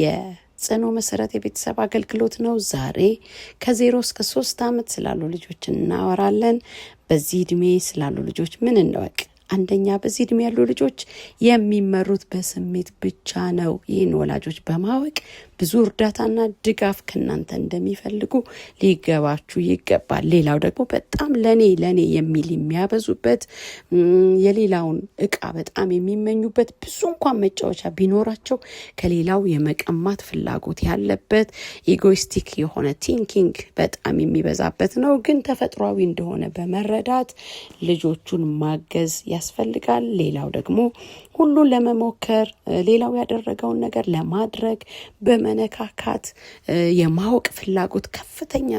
የጽኑ መሰረት የቤተሰብ አገልግሎት ነው። ዛሬ ከ0 እስከ 3 ዓመት ስላሉ ልጆች እናወራለን። በዚህ እድሜ ስላሉ ልጆች ምን እንወቅ? አንደኛ በዚህ እድሜ ያሉ ልጆች የሚመሩት በስሜት ብቻ ነው። ይህን ወላጆች በማወቅ ብዙ እርዳታና ድጋፍ ከናንተ እንደሚፈልጉ ሊገባችሁ ይገባል። ሌላው ደግሞ በጣም ለኔ የሚል የሚያበዙበት የሌላውን እቃ በጣም የሚመኙበት ብዙ እንኳን መጫወቻ ቢኖራቸው ከሌላው የመቀማት ፍላጎት ያለበት ኢጎይስቲክ የሆነ ቲንኪንግ በጣም የሚበዛበት ነው። ግን ተፈጥሯዊ እንደሆነ በመረዳት ልጆቹን ማገዝ ያስፈልጋል። ሌላው ደግሞ ሁሉን ለመሞከር ሌላው ያደረገውን ነገር ለማድረግ በመነካካት የማወቅ ፍላጎት ከፍተኛ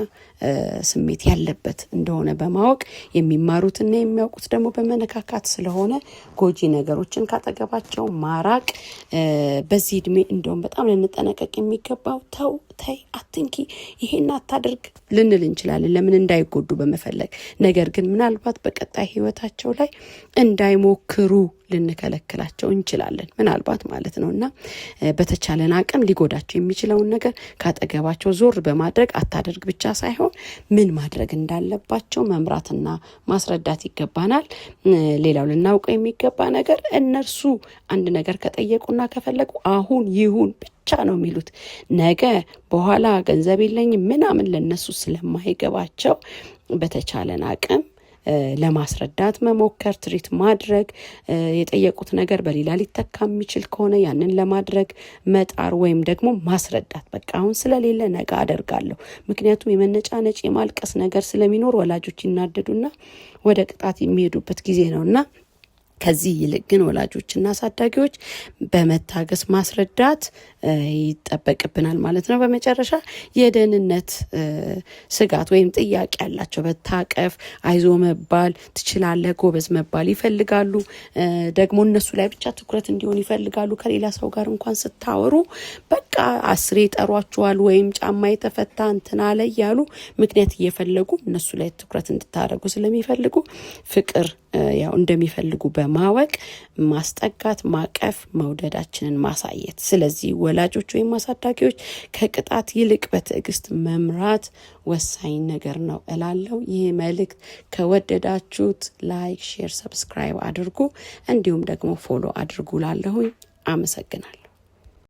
ስሜት ያለበት እንደሆነ በማወቅ የሚማሩትና የሚያውቁት ደግሞ በመነካካት ስለሆነ ጎጂ ነገሮችን ካጠገባቸው ማራቅ በዚህ እድሜ እንደውም በጣም ልንጠነቀቅ የሚገባው ተይ አትንኪ ይሄን አታድርግ ልንል እንችላለን። ለምን እንዳይጎዱ በመፈለግ ነገር ግን ምናልባት በቀጣይ ህይወታቸው ላይ እንዳይሞክሩ ልንከለክላቸው እንችላለን ምናልባት ማለት ነውና በተቻለን አቅም ሊጎዳቸው የሚችለውን ነገር ካጠገባቸው ዞር በማድረግ አታድርግ ብቻ ሳይሆን ምን ማድረግ እንዳለባቸው መምራትና ማስረዳት ይገባናል። ሌላው ልናውቀው የሚገባ ነገር እነርሱ አንድ ነገር ከጠየቁና ከፈለጉ አሁን ይሁን ብቻ ነው የሚሉት። ነገ በኋላ ገንዘብ የለኝም ምናምን ለነሱ ስለማይገባቸው በተቻለን አቅም ለማስረዳት መሞከር፣ ትሪት ማድረግ፣ የጠየቁት ነገር በሌላ ሊተካ የሚችል ከሆነ ያንን ለማድረግ መጣር ወይም ደግሞ ማስረዳት። በቃ አሁን ስለሌለ ነገ አደርጋለሁ። ምክንያቱም የመነጫነጭ የማልቀስ ነገር ስለሚኖር ወላጆች ይናደዱና ወደ ቅጣት የሚሄዱበት ጊዜ ነውና ከዚህ ይልቅ ግን ወላጆችና አሳዳጊዎች በመታገስ ማስረዳት ይጠበቅብናል ማለት ነው። በመጨረሻ የደህንነት ስጋት ወይም ጥያቄ ያላቸው በታቀፍ አይዞ መባል፣ ትችላለህ፣ ጎበዝ መባል ይፈልጋሉ። ደግሞ እነሱ ላይ ብቻ ትኩረት እንዲሆን ይፈልጋሉ። ከሌላ ሰው ጋር እንኳን ስታወሩ በቃ 10 ይጠሯቸዋል ወይም ጫማ የተፈታ እንትና ላይ ያሉ ምክንያት እየፈለጉ እነሱ ላይ ትኩረት እንድታደርጉ ስለሚፈልጉ ፍቅር ያው እንደሚፈልጉ በማወቅ ማስጠጋት፣ ማቀፍ፣ መውደዳችንን ማሳየት። ስለዚህ ወላጆች ወይም አሳዳጊዎች ከቅጣት ይልቅ በትዕግስት መምራት ወሳኝ ነገር ነው እላለሁ። ይህ መልእክት ከወደዳችሁት ላይክ፣ ሼር፣ ሰብስክራይብ አድርጉ። እንዲሁም ደግሞ ፎሎ አድርጉ ላለሁኝ። አመሰግናለሁ።